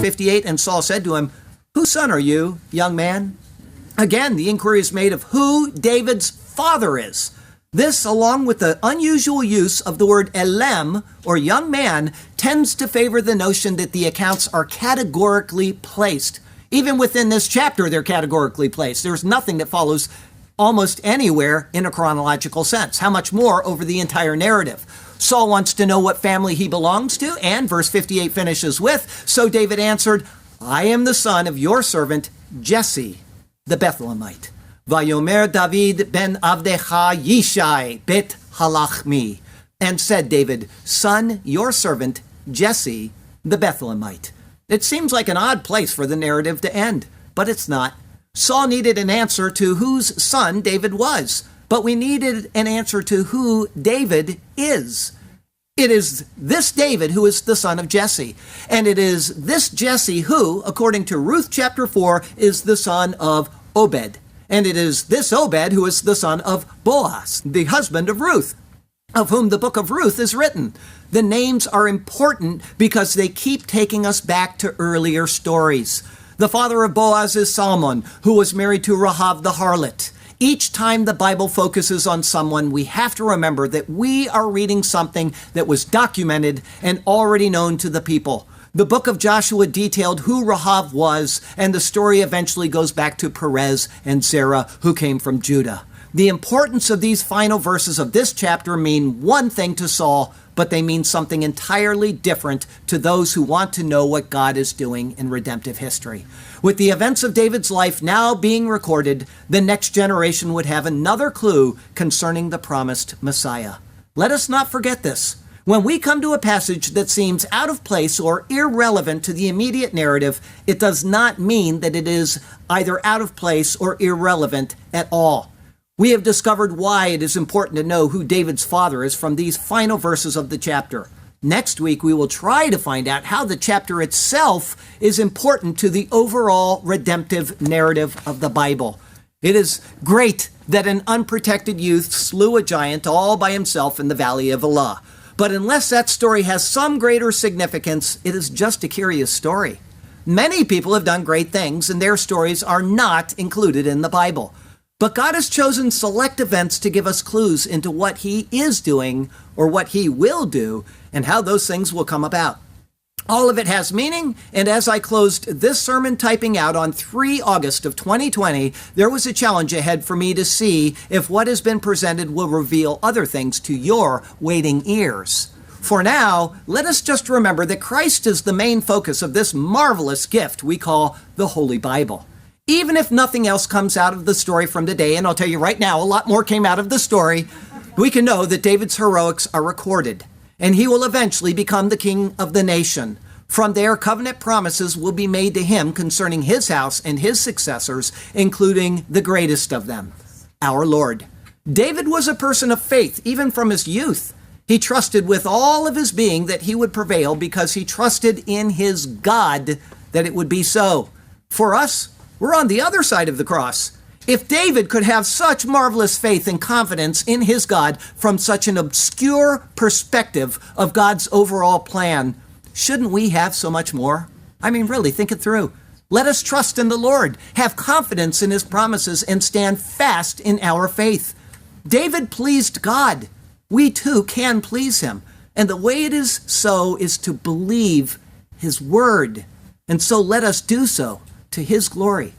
58, and Saul said to him, "Whose son are you, young man?" Again, the inquiry is made of who David's father is. This, along with the unusual use of the word elem, or young man, tends to favor the notion that the accounts are categorically placed. Even within this chapter, they're categorically placed. There's nothing that follows almost anywhere in a chronological sense. How much more over the entire narrative? Saul wants to know what family he belongs to, and verse 58 finishes with, "So David answered, I am the son of your servant Jesse, the Bethlehemite. Vayomer David ben Avdecha Yishai bet Halachmi. And said David, son, your servant Jesse, the Bethlehemite." It seems like an odd place for the narrative to end, but it's not. Saul needed an answer to whose son David was, but we needed an answer to who David is. It is this David who is the son of Jesse, and it is this Jesse who, according to Ruth chapter 4, is the son of Obed. And it is this Obed who is the son of Boaz, the husband of Ruth, of whom the book of Ruth is written. The names are important because they keep taking us back to earlier stories. The father of Boaz is Salmon, who was married to Rahab the harlot. Each time the Bible focuses on someone, we have to remember that we are reading something that was documented and already known to the people. The book of Joshua detailed who Rahab was, and the story eventually goes back to Perez and Zerah, who came from Judah. The importance of these final verses of this chapter mean one thing to Saul, but they mean something entirely different to those who want to know what God is doing in redemptive history. With the events of David's life now being recorded, the next generation would have another clue concerning the promised Messiah. Let us not forget this. When we come to a passage that seems out of place or irrelevant to the immediate narrative, it does not mean that it is either out of place or irrelevant at all. We have discovered why it is important to know who David's father is from these final verses of the chapter. Next week, we will try to find out how the chapter itself is important to the overall redemptive narrative of the Bible. It is great that an unprotected youth slew a giant all by himself in the Valley of Elah. But unless that story has some greater significance, it is just a curious story. Many people have done great things, and their stories are not included in the Bible. But God has chosen select events to give us clues into what he is doing or what he will do and how those things will come about. All of it has meaning, and as I closed this sermon typing out on 3 August of 2020, there was a challenge ahead for me to see if what has been presented will reveal other things to your waiting ears. For now, let us just remember that Christ is the main focus of this marvelous gift we call the Holy Bible. Even if nothing else comes out of the story from today, and I'll tell you right now, a lot more came out of the story, we can know that David's heroics are recorded, and he will eventually become the king of the nation. From there, covenant promises will be made to him concerning his house and his successors, including the greatest of them, our Lord. David was a person of faith, even from his youth. He trusted with all of his being that he would prevail because he trusted in his God that it would be so. For us, we're on the other side of the cross. If David could have such marvelous faith and confidence in his God from such an obscure perspective of God's overall plan, shouldn't we have so much more? I mean, really, think it through. Let us trust in the Lord, have confidence in his promises, and stand fast in our faith. David pleased God. We too can please him. And the way it is so is to believe his word. And so let us do so to his glory.